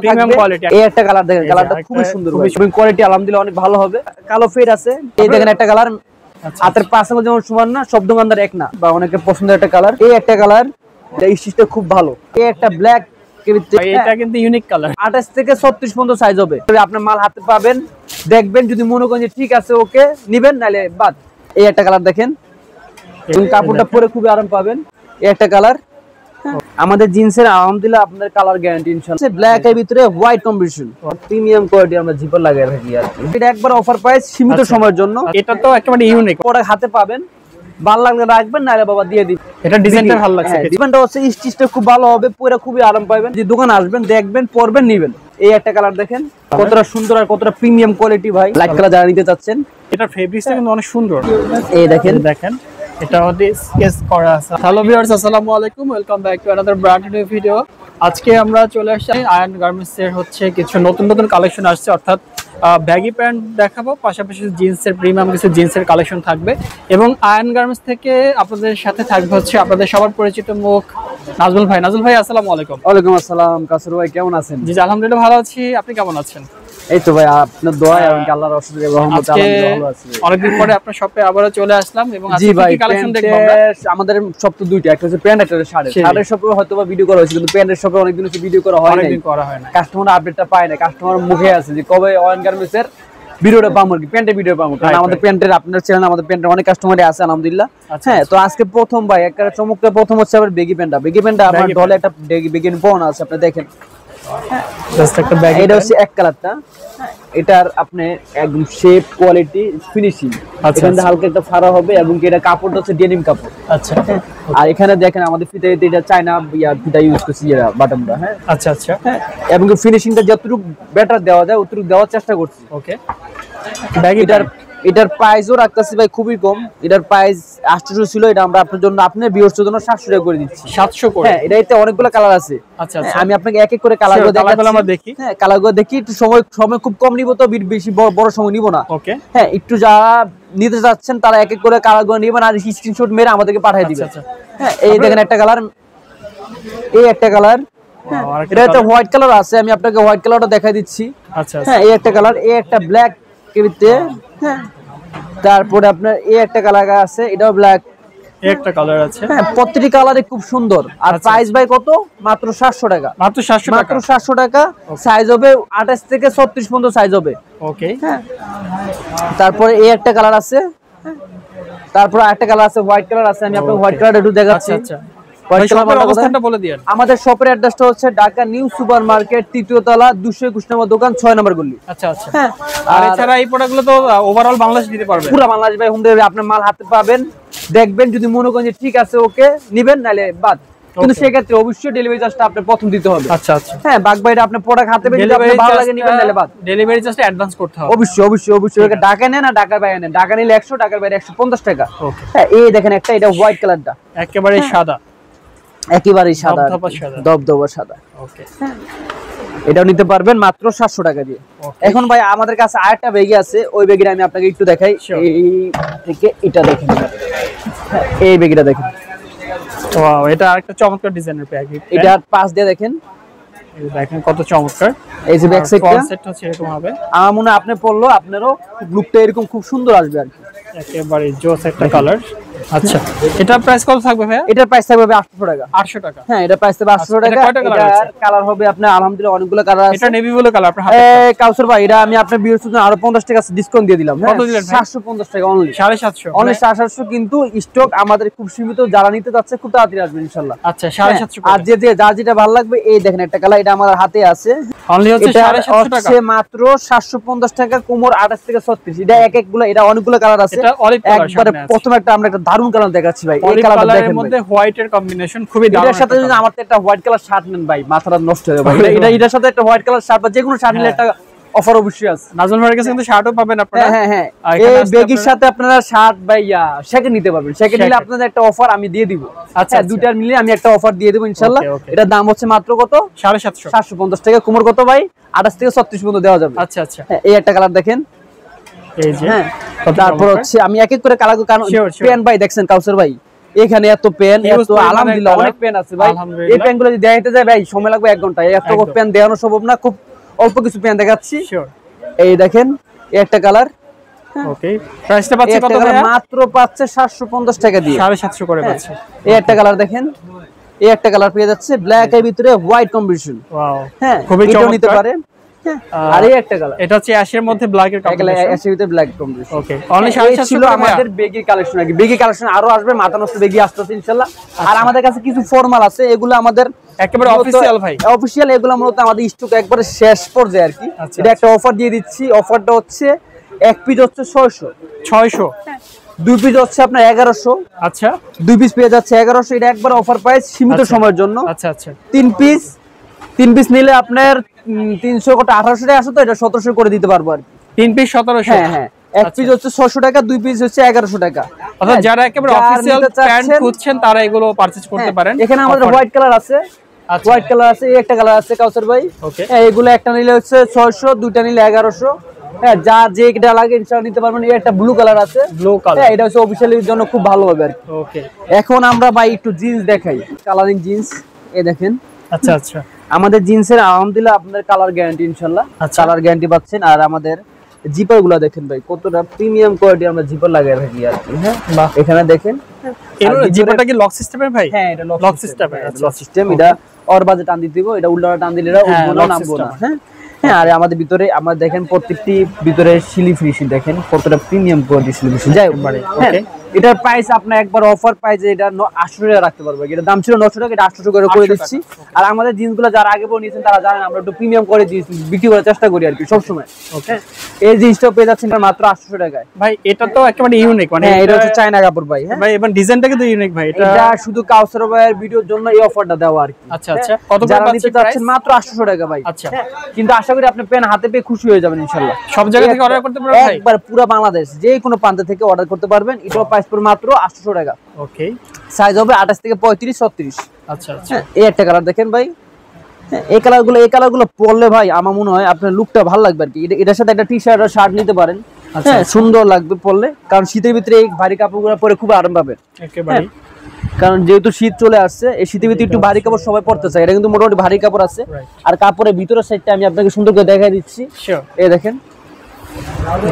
Premium quality. এই একটা colour দেখেন, কালারটা খুবই সুন্দর ভাই, এবং কোয়ালিটি আলহামদুলিল্লাহ অনেক ভালো হবে। কালো ফেড আছে, এই দেখেন একটা কালার, হাতের পাশে যেমন সমান না, সব দোকানদার এক না, বা অনেকের পছন্দের একটা কালার। এই একটা কালার, এই স্টিচটা খুব ভালো। এই একটা ব্ল্যাক, এটা কিন্তু ইউনিক কালার। 28 থেকে 36 পর্যন্ত সাইজ হবে। আপনার মাল হাতে পাবেন, দেখবেন, যদি মনে করেন যে ঠিক আছে ওকে নিবেন, নাহলে বাদ। এই একটা কালার দেখেন, কাপড়টা পরে খুবই আরাম পাবেন। এই একটা কালার, আমাদের জিন্সের আলহামদুলিল্লাহ আপনাদের কালার গ্যারান্টি ইনশাআল্লাহ। ব্ল্যাক এর ভিতরে হোয়াইট কম্বিনেশন, প্রিমিয়াম কোয়ালিটি আমরা জিপার লাগাই রাখি আর কি। এটা একবার অফার প্রাইস, সীমিত সময়ের জন্য। এটা তো একেবারে ইউনিক, পরে হাতে পাবেন, ভালো লাগলে রাখবেন, নাহলে বাবা দিয়ে দিবেন। এটা ডিজাইনটা ভালো লাগছে, ডিজাইনটা হচ্ছে স্টিচটা খুব ভালো হবে, পরে খুবই আরাম পাবেন। যে দোকানে আসবেন, দেখবেন, পরবেন, নিবেন। এই একটা কালার দেখেন, কতটা সুন্দর আর কতটা প্রিমিয়াম কোয়ালিটি ভাই। লাইট কালার যারা নিতে চাচ্ছেন, এটা ফেব্রিক্সটা কিন্তু অনেক সুন্দর। এই দেখেন, এটা হচ্ছে স্কেচ করা আছে। হ্যালো ভিউয়ার্স, আসসালামু আলাইকুম, welcome back to another brand new video. আজকে আমরা চলে আসছি আয়ন গার্মেন্টস এর হচ্ছে কিছু নতুন নতুন কালেকশন আসছে, অর্থাৎ ব্যাগি প্যান্ট দেখাবো, পাশাপাশি জিন্সের প্রিমিয়াম কিছু জিন্সের কালেকশন থাকবে। এবং আয়ন গার্মেন্টস থেকে আপনাদের সাথে থাকবে হচ্ছে আপনাদের সবার পরিচিত মুখ নাজমুল ভাই। নাজমুল ভাই, আসসালামু আলাইকুম। ওয়ালাইকুম আসসালাম। কাসর ভাই কেমন আছেন? জি আলহামদুলিল্লাহ ভালো আছি, আপনি কেমন আছেন? এই তো ভাই, আপনার দোয়া এবং আল্লাহর অশেষ রহমতে আলহামদুলিল্লাহ ভালো আছি। অনেকদিন পরে আপনার শপে আবারো চলে আসলাম, এবং জি ভাই, কি কালেকশন দেখব আমরা? আমাদের শপ তো দুইটা, একটা হচ্ছে প্যান্ট, একটা হচ্ছে শার্ট। শার্টের শপে হয়তোবা ভিডিও করা হয়েছে, কিন্তু প্যান্টের শপে অনেকদিন হচ্ছে ভিডিও করা হয় না। কাস্টমার আপডেটটা পায় না, কাস্টমার মুখে আছে যে কবে আয়ন গার্মেন্টস এর ভিডিওটা পাবো, কি প্যান্টের ভিডিও পাবো। কারণ আমাদের প্যান্টের, আপনার চ্যানেল আমাদের প্যান্টের অনেক কাস্টমারই আছে আলহামদুলিল্লাহ। হ্যাঁ, তো আজকে প্রথম ভাই একটা চমৎকার, প্রথম হচ্ছে আবার বেগি প্যান্টটা। বেগি প্যান্টটা আমার দলে একটা বেগি পরন আছে, আপনি দেখেন। জাস্ট একটা ব্যাগি, এটা হচ্ছে এক কালারটা। এটার আপনি একদম শেপ, কোয়ালিটি, ফিনিশিং, এখানে হালকা একটা ফাড়া হবে, এবং এটা কাপড়টা হচ্ছে ডেনিম কাপড়। আচ্ছা, আর এখানে দেখেন আমাদের ফিতা, এটা চায়না ফিতা ইউজ করছি, এটা বাটনটা। হ্যাঁ, আচ্ছা আচ্ছা, এবং ফিনিশিংটা যতটুকু বেটার দেওয়া যায় অতটুকু দেওয়ার চেষ্টা করছি। ওকে। এটার প্রাইসও রাখতেছি ভাই খুবই কম। এটার প্রাইস 800 ছিল, এটা আমরা আপনার জন্য, আপনার ভিউয়ার্সের জন্য 700 টাকা করে দিচ্ছি। 700 করে? হ্যাঁ, এটাতে অনেকগুলো কালার আছে। আচ্ছা আচ্ছা, আমি আপনাকে এক এক করে কালারগুলো দেখাচ্ছি। হ্যাঁ, কালারগুলো দেখি, একটু সময় খুব কম নিব, তো বেশি বড় সময় নিব না। ওকে। হ্যাঁ, একটু যারা নিতে যাচ্ছেন তারা এক এক করে কালারগুলো নেবেন, আর স্ক্রিনশট মেরে আমাদেরকে পাঠিয়ে দিবেন। হ্যাঁ, এই দেখেন একটা কালার, এই একটা কালার। এটা একটা হোয়াইট কালার আছে, আমি আপনাকে হোয়াইট কালারটা দেখাই দিচ্ছি। আচ্ছা, হ্যাঁ, এই একটা কালার, এই একটা ব্ল্যাক কেবিতে। হ্যাঁ, তারপরে আপনার এই একটা কালার আছে, এটাও ব্ল্যাক। একটা কালার আছে। হ্যাঁ, প্রত্যেকটি কালারই খুব সুন্দর। আর প্রাইস ভাই কত? মাত্র 700 টাকা। মাত্র 700 টাকা। সাইজ হবে 28 থেকে 36 পর্যন্ত সাইজ হবে। ওকে। হ্যাঁ, তারপরে এই একটা কালার আছে, তারপর আরেকটা কালার আছে, হোয়াইট কালার আছে। আমি আপনাকে হোয়াইট কালার একটু দেখাচ্ছি। আচ্ছা, অবস্থানটা বলে দিন। আমাদের শপের অ্যাড্রেসটা হচ্ছে ঢাকা নিউ সুপার মার্কেট, 3য় তলা, 221 নম্বর দোকান, 6 নম্বর গলি। আচ্ছা আচ্ছা। হ্যাঁ, আর এছাড়া এই প্রোডাক্টগুলো তো ওভারঅল বাংলাদেশ দিতে পারবেন? পুরো বাংলাদেশ ভাই, হোম ডেলিভারি। আপনার মাল হাতে পাবেন, দেখবেন, যদি মনে করেন যে ঠিক আছে ওকে নিবেন, নাহলে বাদ। কিন্তু সেক্ষেত্রে অবশ্যই ডেলিভারি চার্জটা আপনি প্রথম দিতে হবে। আচ্ছা আচ্ছা। হ্যাঁ, বাক ভাইরা আপনি প্রোডাক্ট হাতে পেয়ে, যদি আপনার ভালো লাগে নিবেন, নাহলে বাদ। ডেলিভারি চার্জটা অ্যাডভান্স করতে হবে। অবশ্যই। ঢাকা নেন না ঢাকার বাইরে নেন, ঢাকা নিলে 100, ঢাকার বাইরে 150 টাকা। হ্যাঁ, এই দেখেন একটা, এটা হোয়াইট কালারটা, একেবারে সাদা, একেবারেই সাদা, দবদবা সাদা। ওকে। এটাও নিতে পারবেন মাত্র 700 টাকা দিয়ে। এখন ভাই আমাদের কাছে আরেকটা ব্যাগি আছে, ওই ব্যাগিটা আমি আপনাকে একটু দেখাই। এই থেকে এটা দেখেন, এই ব্যাগিটা দেখেন। ওয়াও, এটা আরেকটা চমৎকার ডিজাইনের ব্যাগি। এটার পাশ দিয়ে দেখেন, এই দেখেন কত চমৎকার। এই যে ব্যাক সাইডটা হচ্ছে এরকম হবে। আমার মনে হয় আপনি পরলো, আপনারও লুকটা এরকম খুব সুন্দর আসবে আর কি। একেবারে জোস একটা কালার। আচ্ছা, এটা প্রাইস কত থাকবে ভাই? এটার প্রাইস থাকবে 800 টাকা। 800 টাকা? হ্যাঁ, এটা প্রাইস থাকবে 800 টাকা। এটার কালার হবে আপনার আলহামদুলিল্লাহ অনেকগুলো কালার আছে। এটা নেভি ব্লু কালার আপনার হাতে। কাউসার ভাই, এটা আমি আপনার ভিউয়ার্সদের জন্য আরো 50 টাকা ডিসকাউন্ট দিয়ে দিলাম। কত দিলেন ভাই? 750 টাকা অনলি। 750? অনলি 750, কিন্তু স্টক আমাদের খুব সীমিত, যারা নিতে যাচ্ছে খুব তাড়াতাড়ি আসবে ইনশাআল্লাহ। আচ্ছা, 750। আর যার যেটা ভালো লাগবে, এই দেখেন একটা কালার, এটা আমার হাতে আছে। অনলি হচ্ছে 750 টাকা। এটা মাত্র 750 টাকা, কোমর 28 থেকে 36। এটা একগুলো, এটা অনেকগুলো কালার আছে। এটা অলিভ কালার। একবারে প্রথম একটা আমরা একটা দারুন কালার দেখাচ্ছি ভাই। এই কালারটা দেখেন, এর মধ্যে হোয়াইট এর কম্বিনেশন খুবই দারুণ। এটার সাথে যদি আমার একটা হোয়াইট কালার শার্ট নেন ভাই, মাথাটা নষ্ট হয়ে যাবে ভাই। এটার সাথে একটা হোয়াইট কালার শার্ট বা যে কোনো শার্ট নিলে একটা অফার অবশ্যই আছে। নাজমুল ভাইয়ের কাছে কিন্তু শার্টও পাবেন আপনারা। হ্যাঁ, এই ব্যাগের সাথে আপনারা শার্ট বা সেকেন্ড নিতে পারবেন। সেকেন্ড নিলে আপনাদের একটা অফার আমি দিয়ে দিব। আচ্ছা, দুইটার মিলে আমি একটা অফার দিয়ে দেব ইনশাআল্লাহ। এটার দাম হচ্ছে মাত্র কত? 750। 750 টাকা। কোমর কত ভাই? 28 থেকে 36 পর্যন্ত দেওয়া যাবে। আচ্ছা আচ্ছা। এই একটা কালার দেখেন, এই যে। হ্যাঁ, তারপর হচ্ছে আমি এক এক করে কালার, কারণ প্যান্ট ভাই দেখছেন কাউসার ভাই, এখানে এত পেন, এত আলহামদুলিল্লাহ অনেক পেন আছে ভাই। এই পেনগুলো যদি দেখাইতে যায় ভাই সময় লাগবে 1 ঘন্টা। এত পেন দেখানো সম্ভব না, খুব অল্প কিছু পেন দেখাচ্ছি। এই দেখেন এই একটা কালার। ওকে, প্রাইসটা পাচ্ছে কত ভাই? মাত্র পাচ্ছে 750 টাকা দিয়ে, 750 করে পাচ্ছে। এই একটা কালার দেখেন, এই একটা কালার পেয়ে যাচ্ছে ব্ল্যাক এর ভিতরে হোয়াইট কম্বিনেশন। ওয়াও, হ্যাঁ খুবই চমৎকার নিতে পারে। আর এই একটা কালার, এটা হচ্ছে অ্যাশের মধ্যে ব্ল্যাক এর কম্বিনেশন। অ্যাশের ভিতরে ব্ল্যাক কম্বিনেশন। ওকে, অনলি 750 ছিল আমাদের বেগি কালেকশন। আগে বেগি কালেকশন আরো আসবে, মাথা নষ্ট বেগি আসতেছে ইনশাআল্লাহ। আর আমাদের কাছে কিছু ফর্মাল আছে, এগুলো আমাদের একেবারে অফিশিয়াল ভাই, অফিশিয়াল। এগুলো মূলত আমাদের স্টক একবারে শেষ পর্যায়ে আর কি। এটা একটা অফার দিয়ে দিচ্ছি। অফারটা হচ্ছে এক পিস হচ্ছে 600, 2 পিস হচ্ছে আপনার 1100। আচ্ছা, 2 পিস পেয়ে যাচ্ছে 1100। এটা একবার অফার প্রাইস, সীমিত সময়ের জন্য। আচ্ছা আচ্ছা, 3 পিস নিলে আপনার 300 কত 1800 টাকা আসে, তো এটা 1700 করে দিতে পারবো আর কি। 3 পিস 1700। হ্যাঁ হ্যাঁ, এক পিস হচ্ছে 600 টাকা, 2 পিস হচ্ছে 1100 টাকা। অর্থাৎ যারা একেবারে অফিশিয়াল প্যান্ট খুঁজছেন তারা এগুলো পারচেজ করতে পারেন। এখানে আমাদের হোয়াইট কালার আছে, হোয়াইট কালার আছে, এই একটা কালার আছে কাউসার ভাই। হ্যাঁ, এগুলো একটা নিলে হচ্ছে 600, দুইটা নিলে 1100। হ্যাঁ, যা যেটা লাগে ইনশাআল্লাহ নিতে পারবেন। এই একটা ব্লু কালার আছে, ব্লু কালার। হ্যাঁ, এটা হচ্ছে অফিশিয়ালের জন্য খুব ভালো হবে আর কি। ওকে, এখন আমরা ভাই একটু জিন্স দেখাই, কালারিং জিন্স। এই দেখেন। আচ্ছা আচ্ছা, আমাদের জিন্সের আলহামদুলিল্লাহ আপনাদের কালার গ্যারান্টি ইনশাআল্লাহ, কালার গ্যারান্টি পাচ্ছেন। আর আমাদের জিপার গুলো দেখেন ভাই, কতটা প্রিমিয়াম কোয়ালিটি আমরা জিপার লাগাই থাকি আর কি। হ্যাঁ, এখানে দেখেন এর জিপারটা কি লক সিস্টেমের ভাই? হ্যাঁ, এটা লক সিস্টেমের। Lock system. এটা ওর বাজে টান দিতে দিব, এটা উল্টা টান দিলে এটা উঠবো না, নামবো না। হ্যাঁ হ্যাঁ, আর আমাদের ভিতরে আমরা দেখেন প্রত্যেকটি ভিতরে সিলি ফিনিশিং দেখেন, কতটা প্রিমিয়াম কোয়ালিটি সিলি ফিনিশিং। যাই হোক, ওকে, এটার প্রাইস আপনার একবার অফার প্রাইসে এটা 800 টাকা রাখতে পারবো। এটা দাম ছিল 900 টাকা, এটা 800 করে করে দিচ্ছি। আর আমাদের জিন্সগুলো যারা আগে পরে নিয়েছেন তারা জানেন আমরা একটু প্রিমিয়াম করে বিক্রি করার চেষ্টা করি আর কি সব সময়। ওকে, এই জিন্সটা পেয়ে যাচ্ছেন মাত্র 800 টাকায় ভাই। এটা তো একেবারে ইউনিক, মানে এটা হচ্ছে চায়না কাপড় ভাই। হ্যাঁ ভাই, এবং ডিজাইনটা কিন্তু ইউনিক ভাই। এটা শুধু কাউসার ভাইয়ের ভিডিওর জন্য এই অফারটা দেওয়া আর কি। আচ্ছা আচ্ছা, কত যারা নিতে চাচ্ছেন মাত্র 800 টাকা ভাই। আচ্ছা, কিন্তু আশা করি আপনি পেন হাতে পেয়ে খুশি হয়ে যাবেন ইনশাআল্লাহ। সব জায়গা থেকে অর্ডার করতে পারবেন ভাই? একবার পুরো বাংলাদেশ যে কোনো প্রান্ত থেকে অর্ডার করতে পারবেন। এটাও প্রাইস পড়বে মাত্র 800 টাকা। ওকে, সাইজ হবে 28 থেকে 35, 36। আচ্ছা আচ্ছা, এই একটা কালার দেখেন ভাই। এই কালারগুলো পরলে ভাই আমার মনে হয় আপনার লুকটা ভালো লাগবে আর কি। এটার সাথে একটা টি-শার্ট আর শার্ট নিতে পারেন। হ্যাঁ, সুন্দর লাগবে পরলে, কারণ শীতের ভিতরে এই ভারী কাপড়গুলো পরে খুব আরাম পাবেন একেবারে। কারণ যেহেতু শীত চলে আসছে, এই শীতের ভিতরে একটু ভারী কাপড় সবাই পরতে চায়। এটা কিন্তু মোটামুটি ভারী কাপড় আছে। আর কাপড়ের ভিতরের সাইডটা আমি আপনাকে সুন্দর করে দেখাই দিচ্ছি। এই দেখেন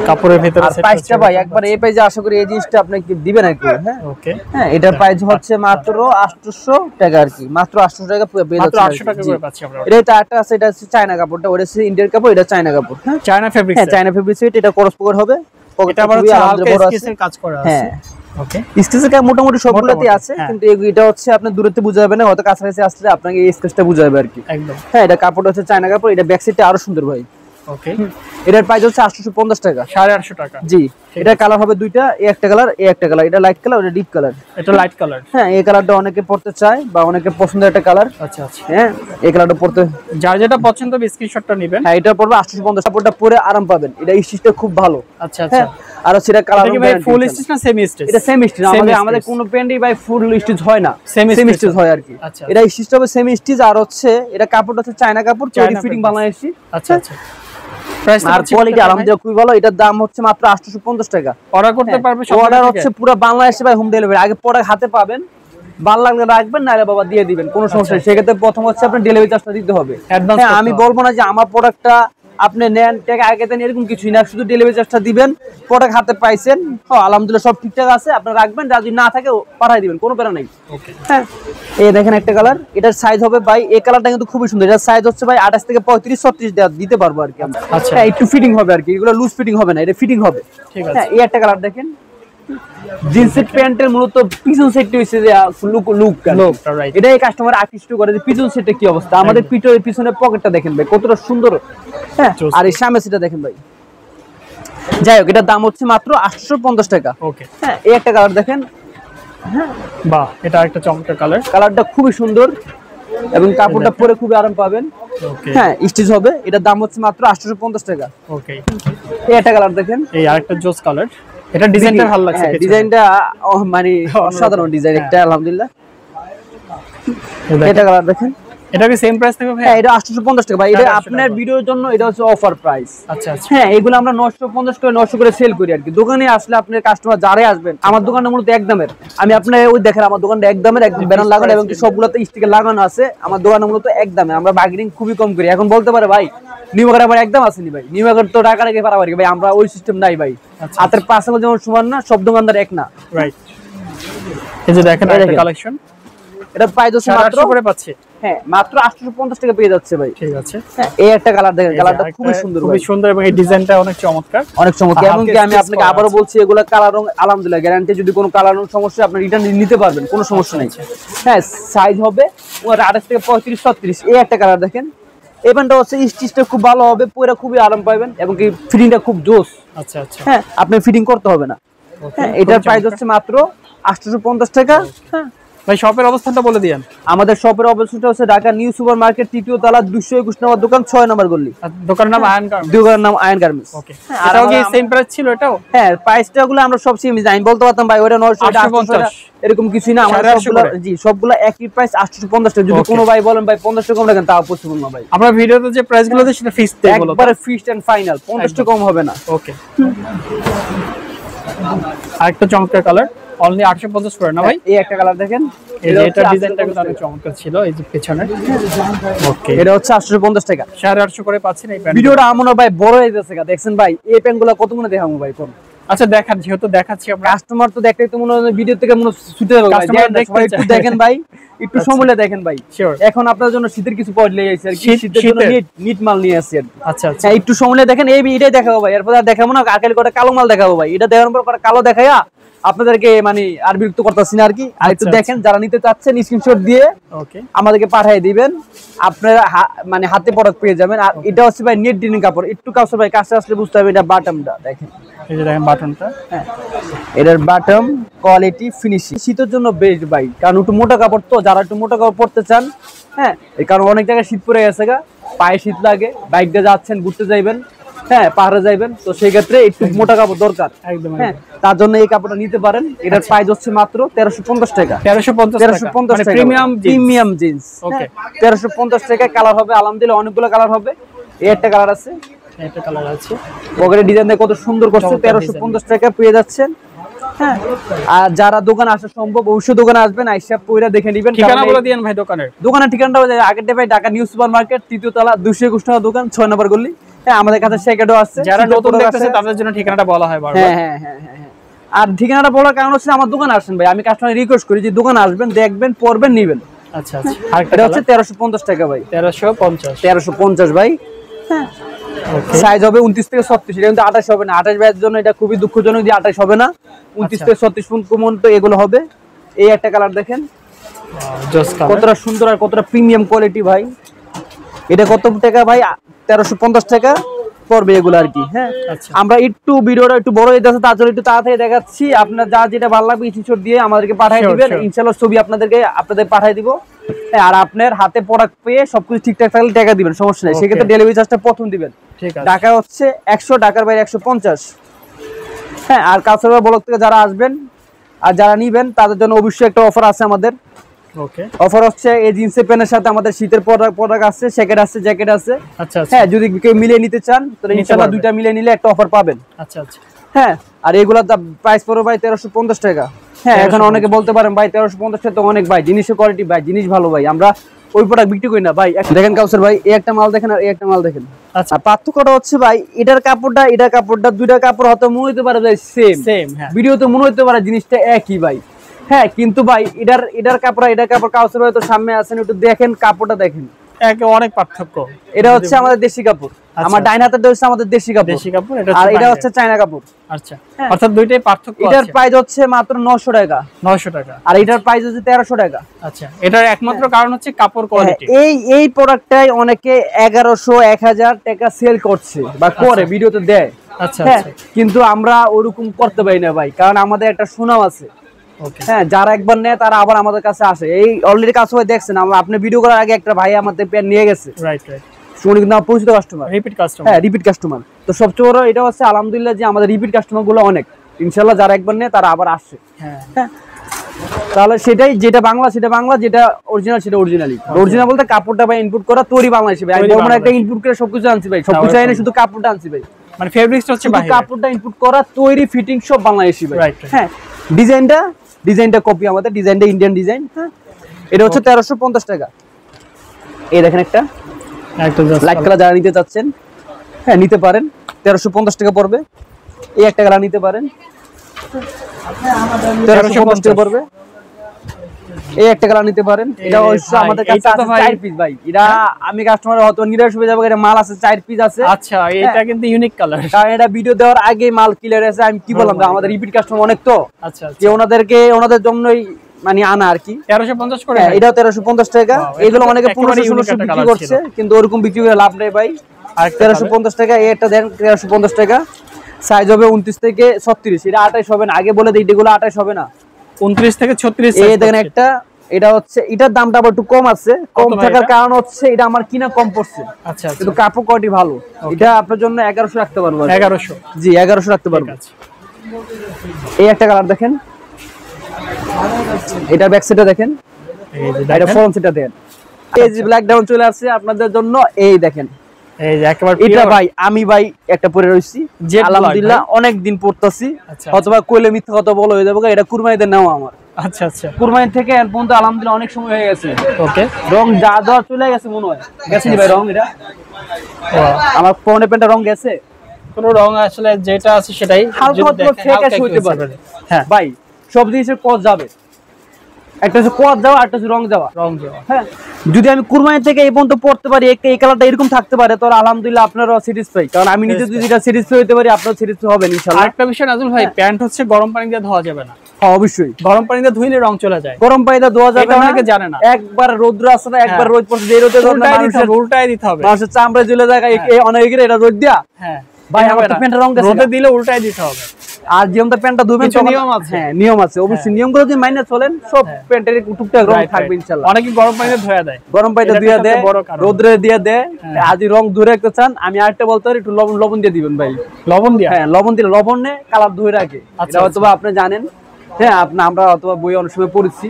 কাপড়ের ভিতরে প্রাইসটা ভাই একবার এই প্রাইসে আশা করি এই জিনিসটা আপনাকে দিবেন আর কি। হ্যাঁ ওকে, হ্যাঁ, এটার প্রাইস হচ্ছে মাত্র 800 টাকা আর কি। মাত্র 800 টাকা পেয়ে যাচ্ছে, 800 টাকা করে পাচ্ছি আমরা। এটা একটা আছে, এটা হচ্ছে চায়না কাপড়টা, ওটা হচ্ছে ইন্ডিয়ান কাপড়, এটা চায়না কাপড়। হ্যাঁ, চায়না ফেব্রিক। হ্যাঁ, চায়না ফেব্রিক সেট। এটা ক্রস পকেট হবে, এটা আবার হচ্ছে হালকা স্কেচের কাজ করা আছে। হ্যাঁ ওকে, স্কেচের কাজ মোটামুটি সবগুলোতেই আছে, কিন্তু এটা হচ্ছে আপনি দূরত্বে বুঝা যাবে না, হয়তো কাছাকাছি আসলে আপনাকে এই স্কেচটা বুঝা যাবে আর কি। একদম। হ্যাঁ, এটা কাপড়টা হচ্ছে চায়না কাপড়। এটা ব্যাক সাইডটা আরো সুন্দর ভাই। ওকে, এটার প্রাইস হচ্ছে 850 টাকা, 850 টাকা। জি, এটা কালার হবে দুইটা, এই একটা কালার, এই একটা কালার। এটা লাইট কালার, ওটা ডিপ কালার। এটা লাইট কালার। হ্যাঁ, এই কালারটা অনেকে পড়তে চায় বা অনেকে পছন্দের একটা কালার। আচ্ছা আচ্ছা, হ্যাঁ, এই কালারটা পড়তে যার যেটা পছন্দ হবে স্ক্রিনশটটা নেবেন। হ্যাঁ, এটা পড়বে 850। কাপড়টা পরে আরাম পাবেন। এটা স্টিচটা খুব ভালো। আচ্ছা আচ্ছা, আর সেটা কালার কি ভাই ফুল স্টিচ না সেমি স্টিচ? এটা সেমি স্টিচ। আমাদের কোনো প্যান্টই ভাই ফুল স্টিচ হয় না, সেমি স্টিচ হয় আর কি। এটা স্টিচটা হবে সেমি স্টিচ। আর হচ্ছে এটা কাপড়টা হচ্ছে চায়না কাপড়, চড়ি ফিটিং বানাইছি। আচ্ছা আচ্ছা, আর কোয়ালিটি আলহামদুলিল্লাহ খুবই ভালো। এটার দাম হচ্ছে মাত্র 850 টাকা। অর্ডার করতে পারবে সব। অর্ডার হচ্ছে পুরো বাংলাদেশে ভাই হোম ডেলিভারি। আগে প্রোডাক্ট হাতে পাবেন, ভালো লাগলে রাখবেন, নাহলে বাবা দিয়ে দিবেন, কোনো সমস্যা নেই। সেক্ষেত্রে প্রথম হচ্ছে আপনার ডেলিভারি চার্জটা দিতে হবে। হ্যাঁ, আমি বলবো না যে আমার প্রোডাক্টটা আপনি নেন টাকা আগে দেন, এরকম কিছুই না। শুধু ডেলিভারি চার্জটা দিবেন, প্রোডাক্ট হাতে পাইছেন, আলহামদুলিল্লাহ সব ঠিকঠাক আছে, আপনারা রাখবেন, যদি না থাকে পাঠাই দিবেন, কোনো প্যারা নাই। হ্যাঁ, এই দেখেন একটা কালার। এটার সাইজ হবে ভাই, এই কালারটা কিন্তু খুবই সুন্দর। এটার সাইজ হচ্ছে ভাই 28 থেকে 35, 36 দিতে পারবো আর কি আমরা। হ্যাঁ, একটু ফিটিং হবে আর কি, এগুলো লুজ ফিটিং হবে না, এটা ফিটিং হবে। হ্যাঁ, এই একটা কালার দেখেন। জিন্সের প্যান্টের মূলত পিছন সাইডটা হইছে যে লুকটা রাইট। এটাই কাস্টমার আকৃষ্ট করে যে পিছন সাইডটা কি অবস্থা। আমাদের পিছনে পকেটটা দেখেন ভাই, কতটা সুন্দর। হ্যাঁ, আর এই সামনে সেটা দেখেন ভাই। যাই হোক, এটার দাম হচ্ছে মাত্র 850 টাকা। ওকে, হ্যাঁ, এই একটা কালার দেখেন। হ্যাঁ, বাহ, এটা একটা চমৎকার কালার। কালারটা খুবই সুন্দর এবং কাপড়টা পরে খুবই আরাম পাবেন। ওকে, হ্যাঁ, স্টিচ হবে। এটার দাম হচ্ছে মাত্র 850 টাকা। ওকে, এই একটা কালার দেখেন। এই আরেকটা জোস কালার। এটা ডিজাইনটা ভালো লাগছে, ডিজাইনটা মানে অসাধারণ ডিজাইন একটা, আলহামদুলিল্লাহ। এটা কালার দেখেন। এটা কি সেম প্রাইস থাকবে ভাই? হ্যাঁ, এটা 850 টাকা ভাই। এটা আপনার ভিডিওর জন্য এটা হচ্ছে অফার প্রাইস। আচ্ছা আচ্ছা। হ্যাঁ, এগুলো আমরা 950 করে 900 করে সেল করি আর কি। দোকানে আসলে আপনার কাস্টমার যারাই আসবেন, আমার দোকানটা মূলত একদমের। আমি আপনার ওই দেখেন আমার দোকানটা একদমের, একদম ব্যানার লাগানো এবং সবগুলোতে স্টিকার লাগানো আছে। আমার দোকানটা মূলত একদমে, আমরা বার্গেনিং খুবই কম করি। এখন বলতে পারে ভাই নিউ মার্কেট আবার একদম আসেনি ভাই, নিউ মার্কেট তো টাকা রেখে পারাবারি ভাই, আমরা ওই সিস্টেম নাই ভাই। হাতের পাশে যেমন সমান না, সব দোকানদার এক না। রাইট। এই যে দেখেন একটা কালেকশন, এটা প্রাইস হচ্ছে মাত্র 800 করে পাচ্ছে। হ্যাঁ, মাত্র 850 টাকা পেয়ে যাচ্ছে ভাই। ঠিক আছে। হ্যাঁ, এই একটা কালার দেখেন, কালারটা খুবই সুন্দর, খুবই সুন্দর এবং এই ডিজাইনটা অনেক চমৎকার, অনেক চমৎকার। এবং কি আমি আপনাকে আবারও বলছি, এগুলা কালার রং আলহামদুলিল্লাহ গ্যারান্টি, যদি কোনো কালার রং সমস্যা আপনি রিটার্ন নিতে পারবেন, কোনো সমস্যা নেই। হ্যাঁ, সাইজ হবে 28 থেকে 35 36। এই একটা কালার দেখেন, এই প্যান্টটা হচ্ছে স্টিচটা খুব ভালো হবে, পরে খুবই আরাম পাবেন এবং কি ফিটিংটা খুব জোস। আচ্ছা আচ্ছা। হ্যাঁ, আপনি ফিটিং করতে হবে না। হ্যাঁ, এটার প্রাইস হচ্ছে মাত্র 850 টাকা। হ্যাঁ ভাই, শপের অবস্থানটা বলে দিয়েন। আমাদের শপের অবস্থানটা হচ্ছে ঢাকা নিউ সুপার মার্কেট, 3য় তলা, 221 নম্বর দোকান, 6 নম্বর গলি। দোকানের নাম আয়ন গার্মেন্টস। দোকানের নাম আয়ন গার্মেন্টস। ওকে। এটাও কি সেম প্রাইস ছিল এটাও? হ্যাঁ, প্রাইসটা গুলো আমরা সব সেম জানি, বলতে পারতাম ভাই ওটা 900 850 এরকম কিছু না। আমাদের সবগুলো জি সবগুলো একই প্রাইস 850 টাকা। যদি কোনো ভাই বলেন ভাই 50 টাকা কম রাখেন, তাও পসিবল না ভাই। আমরা ভিডিওতে যে প্রাইসগুলো দিই সেটা ফিক্সড দেই, বলো একবারে ফিক্সড এন্ড ফাইনাল, 50 টাকা কম হবে না। ওকে। আরেকটা চমৎকার কালার, অনলি 850 করে না ভাই? এই একটা কালার দেখেন, এই যে এটা ডিজাইনটা কিন্তু অনেক চমৎকার ছিল, এই যে পেছনে। ওকে, এটা হচ্ছে 850 টাকা। 850 করে পাচ্ছেন এই প্যান্ট। ভিডিওটা আমন ভাই বড় হয়ে যাচ্ছে, দেখছেন ভাই এই প্যান্টগুলো কত মনে দেখামু ভাই কোন? আচ্ছা দেখান, যেহেতু দেখাচ্ছি আমরা, কাস্টমার তো দেখলেই তো মনে হয় ভিডিও থেকে মনে ছুটে যাবে ভাই। একটু দেখেন ভাই, একটু সময় দেখেন ভাই। এখন আপনার জন্য শীতের কিছু পড়লে আইছে আর কি, শীতের জন্য নিট মাল নিয়ে আসছি আর কি। আচ্ছা আচ্ছা, একটু সময় দেখেন, এটাই দেখাবো ভাই, এরপর আর দেখাবো না। আজকাল করে কালো মাল দেখাবো ভাই, এটা দেখানোর পর কালো দেখাইয়া আপনাদেরকে মানে আর বিরক্ত করতেছি না আর কি। আর একটু দেখেন, যারা নিতে চাচ্ছেন স্ক্রিনশট দিয়ে ওকে আমাদেরকে পাঠিয়ে দিবেন, আপনারা মানে হাতে প্রোডাক্ট পেয়ে যাবেন। আর এটা হচ্ছে ভাই নেট ডিনিং কাপড়, একটু কাছে ভাই কাছে আসলে বুঝতে হবে এটা বাটমটা দেখেন। এই যে দেখেন বাটনটা, হ্যাঁ এটার বাটম কোয়ালিটি ফিনিশিং শীতের জন্য বেস্ট ভাই, কারণ একটু মোটা কাপড় তো, যারা একটু মোটা কাপড় পরতে চান। হ্যাঁ, কারণ অনেক জায়গায় শীত পড়ে গেছে গা, পায়ে শীত লাগে, বাইক দিয়ে যাচ্ছেন, ঘুরতে যাইবেন, হ্যাঁ পাহাড়ে যাইবেন, তো সেই ক্ষেত্রে একটু মোটা কাপড় দরকার। একদম। হ্যাঁ, তার জন্য এই কাপড়টা নিতে পারেন। এটার প্রাইস হচ্ছে মাত্র 1350 টাকা। 1350 টাকা প্রিমিয়াম জিন্স। ওকে, 1350 টাকা। কালার হবে আলহামদুলিল্লাহ অনেকগুলো কালার হবে। এই একটা কালার আছে, একটা কালার আছে, পকেটের ডিজাইনটা কত সুন্দর করছে। 1350 টাকা পেয়ে যাচ্ছেন। হ্যাঁ, আর যারা দোকানে আসা সম্ভব অবশ্যই দোকানে আসবেন, আইসা পয়রা দেখে নেবেন। ঠিকানা বলে দিয়েন ভাই দোকানের ঠিকানাটা আগের ভাই ঢাকা নিউ সুপার মার্কেট, 3য় তলা, 221 নম্বর দোকান, 6 নম্বর গলি। হ্যাঁ, আমাদের কাছে সেকেন্ডও আছে, যারা নতুন দেখতেছে তাদের জন্য ঠিকানাটা বলা হয় বারবার। হ্যাঁ হ্যাঁ হ্যাঁ। আর ঠিকানাটা বলার কারণ হচ্ছে আমার দোকানে আসেন ভাই, আমি কাস্টমার রিকোয়েস্ট করি যে দোকানে আসবেন, দেখবেন, পড়বেন, নেবেন। আচ্ছা আচ্ছা। এটা হচ্ছে 1350 টাকা ভাই। 1350 ভাই। হ্যাঁ, সাইজ হবে 29 থেকে 36, এটা কিন্তু 28 হবে না। 28 ভাইয়ের জন্য এটা খুবই দুঃখজনক যে 28 হবে না, 29 থেকে 36 পর্যন্ত এগুলো হবে। এই একটা কালার দেখেন, কতটা সুন্দর আর কতটা প্রিমিয়াম কোয়ালিটি ভাই। এটা কত টাকা ভাই? 1350 টাকা পড়বে এগুলো আর কি। হ্যাঁ, আমরা একটু ভিডিওটা একটু বড় হয়ে যাচ্ছে, তার জন্য একটু তাড়াতাড়ি দেখাচ্ছি। আপনার যা যেটা ভালো লাগবে স্ক্রিনশট দিয়ে আমাদেরকে পাঠিয়ে দিবেন, ইনশাআল্লাহ ছবি আপনাদের পাঠিয়ে দিব। আর আপনার হাতে প্রোডাক্ট পেয়ে সবকিছু ঠিকঠাক থাকলে টাকা দিবেন, সমস্যা নেই। সেক্ষেত্রে ডেলিভারি চার্জটা প্রথম দিবেন। টাকা হচ্ছে 100, ঢাকার বাইরে 150। হ্যাঁ, আর কাছাড়া ব্লক থেকে যারা আসবেন আর যারা নিবেন তাদের জন্য অবশ্যই একটা অফার আছে আমাদের। ওকে, অফার হচ্ছে এই জিন্সের প্যান্টের সাথে আমাদের শীতের প্রোডাক্ট আছে, জ্যাকেট আছে। আচ্ছা, হ্যাঁ, যদি কেউ মিলিয়ে নিতে চান তাহলে ইনশাআল্লাহ দুইটা মিলিয়ে নিলে একটা অফার পাবেন। আচ্ছা আচ্ছা। হ্যাঁ, আর এগুলোর প্রাইস পড়বে ভাই 1350 টাকা। হ্যাঁ, এখন অনেকে বলতে পারেন ভাই 1350 টাকা তো অনেক ভাই, জিনিসের কোয়ালিটি ভাই, জিনিস ভালো ভাই, আমরা ওই প্রোডাক্ট বিক্রি করি না ভাই। দেখেন কাউসার ভাই, এই একটা মাল দেখেন আর এই একটা মাল দেখেন। আচ্ছা, পার্থক্যটা হচ্ছে ভাই এটার কাপড়টা দুইটা কাপড় হয়তো মনে হতে পারে ভাই সেম, ভিডিওতে মনে হতে পারে জিনিসটা একই ভাই। হ্যাঁ, কিন্তু ভাই এটার কাপড় কাউসার ভাই তো সামনে আছেন, একটু দেখেন কাপড়টা দেখেন, অনেক পার্থক্য। এটা হচ্ছে আমাদের দেশি কাপড়, আমার ডাইন হাতেরটা হচ্ছে আমাদের দেশি কাপড়, আর এটা হচ্ছে চায়না কাপড়। আচ্ছা, অর্থাৎ দুইটাই পার্থক্য। এটার প্রাইস হচ্ছে মাত্র 900 টাকা। 900 টাকা। আর এটার প্রাইস হচ্ছে 1300 টাকা। আচ্ছা, এটার একমাত্র কারণ হচ্ছে কাপড় কোয়ালিটি। এই প্রোডাক্টটাই অনেকে 1100 1000 টাকা সেল করছে বা করে, ভিডিওতে দেয়। আচ্ছা, কিন্তু আমরা ওরকম করতে পারি না ভাই, কারণ আমাদের একটা সুনাম আছে। হ্যাঁ, যারা একবার নেয় তারা আবার আমাদের কাছে আসে। এই অলরেডি কাছে দেখছেন, আপনি ভিডিও করার আগে একটা ভাই আমাদের প্যান্ট নিয়ে গেছে। রাইট রাইট, শুনি কিন্তু আমার পরিচিত কাস্টমার, রিপিট কাস্টমার। হ্যাঁ, রিপিট কাস্টমার। তো সবচেয়ে বড় এটা হচ্ছে আলহামদুলিল্লাহ যে আমাদের রিপিট কাস্টমার গুলো অনেক, ইনশাআল্লাহ যারা একবার নেয় তারা আবার আসে। হ্যাঁ। তাহলে সেটাই, যেটা বাংলা সেটা বাংলা, যেটা অরিজিনাল সেটা অরিজিনালি। অরিজিনাল বলতে কাপড়টা ভাই ইনপুট করা, তৈরি বাংলাদেশে ভাই। আমি বলবো না একটা ইনপুট করে সবকিছু আনছি ভাই, সবকিছু আইনে শুধু কাপড়টা আনছি ভাই। মানে ফেব্রিক্সটা হচ্ছে শুধু কাপড়টা ইনপুট করা, তৈরি ফিটিং সব বাংলাদেশি ভাই। হ্যাঁ, ডিজাইনটা কপি আমাদের, ডিজাইনটা ইন্ডিয়ান ডিজাইন। হ্যাঁ, এটা হচ্ছে 1350 টাকা। এই দেখেন একটা লাইট কালার যারা নিতে চাচ্ছেন, হ্যাঁ নিতে পারেন, 1350 টাকা পড়বে। এই একটা কালার নিতে পারেন, 1350 টাকা পড়বে। এই একটা কালার নিতে পারেন। এটা অবশ্য আমাদের কাছে আছে 4 পিস ভাই। এটা আমি কাস্টমার হয়তো নিরাশ হয়ে যাবে, এটা মাল আছে 4 পিস আছে। আচ্ছা, এটা কিন্তু ইউনিক কালার, কারণ এটা ভিডিও দেওয়ার আগে মাল ক্লিয়ার আছে। আমি কি বললাম, আমাদের রিপিট কাস্টমার অনেক, তো আচ্ছা যে ওনাদের জন্যই মানে আনা আর কি। 1350 করে এটাও 1350 টাকা। এগুলো অনেকে 1500 বিক্রি করছে, কিন্তু ওরকম বিক্রি করে লাভ নেই ভাই। আর 1350 টাকা। এই একটা দেন 1350 টাকা। সাইজ হবে 29 থেকে 36। এটা 28 হবে না, আগে বলে দিই, এগুলো 28 হবে না, 29 থেকে 36। এই দেখেন একটা, এটা হচ্ছে, এটার দামটা আবার একটু কম আছে। কম থাকার কারণ হচ্ছে এটা আমার কিনা কম পড়ছে। আচ্ছা, কিন্তু কাপড় কোয়ালিটি ভালো। এটা আপনার জন্য 1100 রাখতে পারবো। 1100? জি, 1100 রাখতে পারবো। এই একটা কালার দেখেন, এটা ব্যাক সাইডে দেখেন, এটা ফ্রন্ট সাইডে দেখেন। এই যে ব্ল্যাক ডাউন চলে আসছে আপনাদের জন্য। এই দেখেন, এই যে একেবারে এটা ভাই আমি ভাই একটা পরে রইছি, আলহামদুলিল্লাহ অনেক দিন পড়তাছি। অথবা কইলে মিথ্যা কথা বলা হয়ে যাবে, এটা কুরবানিতে নেওয়া আমার। আচ্ছা আচ্ছা, কুরবানি থেকে এখন পর্যন্ত আলহামদুলিল্লাহ অনেক সময় হয়ে গেছে। ওকে, রং যা যা চলে গেছে মনে হয়, গেছে ভাই রং। এটা আমার পরনে প্যান্টটা রং গেছে, কোন রং আসলে যেটা আছে সেটাই হালকা ফেক আছে হইতে পারে। হ্যাঁ ভাই, সব জিনিসের কস যাবে, একটা হচ্ছে কস যাওয়া, একটা হচ্ছে রং যাওয়া। হ্যাঁ, যদি আমি কুরবানি থেকে এই পর্যন্ত পড়তে পারি, এই কালারটা এরকম থাকতে পারে, তাহলে আলহামদুলিল্লাহ আপনারাও স্যাটিসফাই। কারণ আমি নিজে যদি এটা স্যাটিসফাই হতে পারি, আপনারাও স্যাটিসফাই হবেন ইনশাআল্লাহ। আরেকটা বিষয় নাজমুল ভাই, প্যান্ট হচ্ছে গরম পানি দিয়ে ধোয়া যাবে না। হ্যাঁ অবশ্যই, গরম পানি দিয়ে ধুইলে রং চলে যায়। গরম পানি দিয়ে ধোয়া যাবে না, অনেকে জানে না। একবার রোদ্র আসে না, একবার রোদ পড়ছে, যে রোদে উল্টায় দিতে হবে, মানুষের চামড়া জ্বলে যায়। অনেকে এটা রোদ দিয়া, হ্যাঁ ভাই আমার তো প্যান্টের রং গেছে, রোদে দিলে উল্টায় দিতে হবে। আর যেমন প্যান্টটা ধুবেন নিয়ম আছে। হ্যাঁ নিয়ম আছে অবশ্যই, নিয়মগুলো যদি মাইনে চলেন, সব প্যান্টের টুকটাক রং থাকবে ইনশাআল্লাহ। অনেকে গরম পানিতে ধোয়া দেয়, গরম পানিতে ধুইয়া দেয়, রোদ্রে দিয়ে দেয়। আজ রং ধরে রাখতে চান, আমি আরেকটা বলতে পারি, একটু লবণ দিয়ে দিবেন ভাই। লবণ দিয়ে? হ্যাঁ লবণ দিলে, লবণে কালার ধরে রাখে। এটা হয়তো আপনি জানেন, হ্যাঁ আমরা অথবা বই অনেক সময় পড়েছি,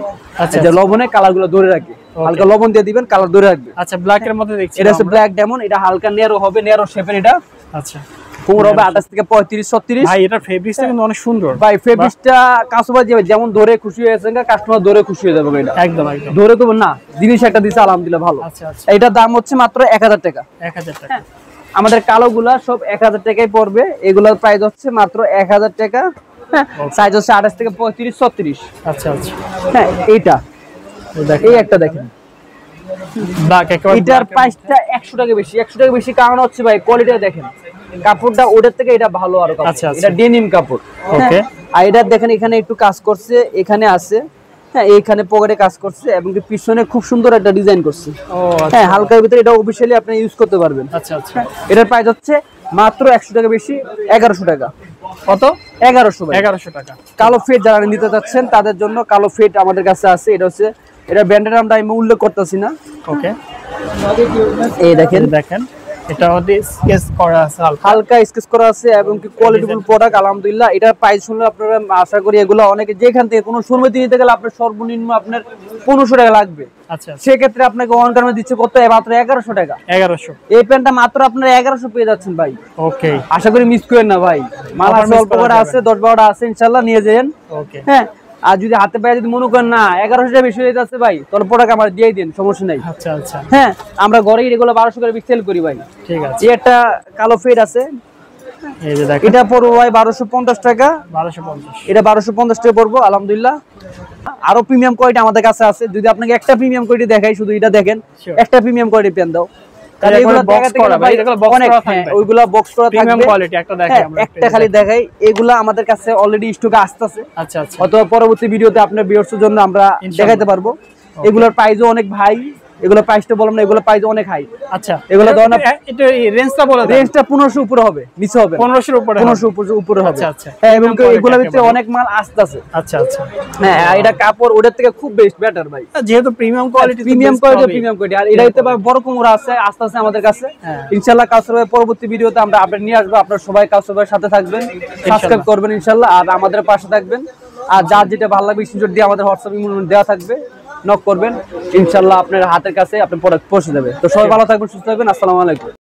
যে লবণে কালার গুলো ধরে রাখে। হালকা লবণ দিয়ে দিবেন, কালার ধরে রাখবে। আচ্ছা, ব্ল্যাক এর মধ্যে দেখছি, এটা হচ্ছে ব্ল্যাক ডায়মন্ড। এটা হালকা নেরো হবে, নেরো শেপের। এটা আচ্ছা, কোমর হবে 28 থেকে 35 36। ভাই এটা ফেব্রিক্সটা কিন্তু অনেক সুন্দর ভাই। ফেব্রিক্সটা কাস্টমার যেমন ধরে খুশি হয়েছে, কাস্টমার ধরে খুশি হয়ে যাবে। এটা একদম একদম ধরে তো না, জিনিস একটা দিছে আলহামদুলিল্লাহ ভালো। আচ্ছা আচ্ছা, এটার দাম হচ্ছে মাত্র 1000 টাকা। 1000 টাকা। আমাদের কালোগুলা সব 1000 টাকায় পড়বে। এগুলোর প্রাইস হচ্ছে মাত্র 1000 টাকা। হ্যাঁ, সাইজ হচ্ছে 28 থেকে 35 36। আচ্ছা আচ্ছা, হ্যাঁ এইটা, এই একটা দেখেন, এটার প্রাইসটা 100 টাকা বেশি। 100 টাকা বেশি কারণ হচ্ছে ভাই কোয়ালিটি দেখেন, কাপড়টা ওটার থেকে এটা ভালো আরো কাপড়। এটা ডেনিম কাপড়। ওকে, আর এটা দেখেন এখানে একটু কাজ করছে, এখানে আছে, হ্যাঁ এইখানে পকেটে কাজ করছে, এবং পিছনে খুব সুন্দর একটা ডিজাইন করছে। হ্যাঁ, হালকার ভিতরে এটা অফিশিয়ালি আপনি ইউজ করতে পারবেন। আচ্ছা আচ্ছা, এটার প্রাইস হচ্ছে মাত্র 100 টাকা বেশি, 1100 টাকা। কত? 1100 ভাই। 1100 টাকা। কালো ফেড যারা নিতে চাচ্ছেন তাদের জন্য কালো ফেড আমাদের কাছে আছে। এটা হচ্ছে, এটা ব্র্যান্ডের নামটা আমি উল্লেখ করতেছি না। ওকে, এই দেখেন, এটা হচ্ছে স্কেচ করা আছে, হালকা স্কেচ করা আছে, এবং কি কোয়ালিটিফুল প্রোডাক্ট আলহামদুলিল্লাহ। এটার প্রাইস শুনলে আপনারা আশা করি এগুলো অনেকে যেখান থেকে কোনো শোরুমে নিতে গেলে আপনার সর্বনিম্ন আপনার 1500 টাকা লাগবে। আচ্ছা, সেক্ষেত্রে আপনাকে ওয়ান গার্মেন্টস দিচ্ছে কত? মাত্র 1100 টাকা। 1100। এই প্যান্টটা মাত্র আপনারা 1100 পেয়ে যাচ্ছেন ভাই। ওকে, আশা করি মিস করেন না ভাই। মাল আছে, অল্প করে আছে, 10-12টা আছে, ইনশাআল্লাহ নিয়ে যাবেন। ওকে, হ্যাঁ, আর যদি হাতে পায়ে যদি মনে করেন না 1100 টাকা বেশি হয়ে যাচ্ছে ভাই, তাহলে প্রোডাক্ট আমার দিয়ে দিন, সমস্যা নাই। আচ্ছা আচ্ছা, হ্যাঁ, আমরা ঘরেই এগুলো 1200 করে সেল করি ভাই। ঠিক আছে। এই একটা কালো ফেড আছে, এই যে দেখেন, এটা পড়বো ভাই 1250 টাকা। 1250, এটা 1250 টাকা পড়বো আলহামদুলিল্লাহ। আরো প্রিমিয়াম কোয়ালিটি আমাদের কাছে আছে। যদি আপনাকে একটা প্রিমিয়াম কোয়ালিটি দেখাই, শুধু এটা দেখেন, একটা প্রিমিয়াম কোয়ালিটি পেন দাও। একটা খালি দেখাই, এগুলা আমাদের কাছে অলরেডি স্টকে আসতেছে। আচ্ছা আচ্ছা, অথবা পরবর্তী ভিডিওতে আপনার ভিউয়ার্সের জন্য আমরা দেখাইতে পারবো। এগুলোর প্রাইসও অনেক ভাই, এগুলো প্রাইসটা বললাম না, এগুলো প্রাইস অনেক হাই। আচ্ছা, এগুলো ধরুন এটা রেঞ্জটা বলে দেন। রেঞ্জটা 1500 উপরে হবে, নিচে হবে 1500 এর উপরে, 1500 উপরে হবে। আচ্ছা আচ্ছা, হ্যাঁ, এবং এগুলোর ভিতরে অনেক মাল আসতেছে। আচ্ছা আচ্ছা, হ্যাঁ, এটা কাপড় ওটার থেকে খুব বেটার ভাই, যেহেতু প্রিমিয়াম কোয়ালিটি। আর এটা হইতে বড় কোমর আছে, আসতেছে আমাদের কাছে। ইনশাআল্লাহ কাউসার পরবর্তী ভিডিওতে আমরা আপডেট নিয়ে আসবো। আপনারা সবাই কাউসারের সাথে থাকবেন, সাবস্ক্রাইব করবেন ইনশাআল্লাহ, আর আমাদের পাশে থাকবেন। আর যার যেটা ভালো লাগবে স্ক্রিনশট দিয়ে আমাদের হোয়াটসঅ্যাপ ইমো দেওয়া থাকবে, নক করবেন, ইনশাআল্লাহ আপনার হাতের কাছে আপনার প্রোডাক্ট পৌঁছে যাবে। তো সবাই ভালো থাকবেন, সুস্থ থাকবেন, আসসালামু আলাইকুম।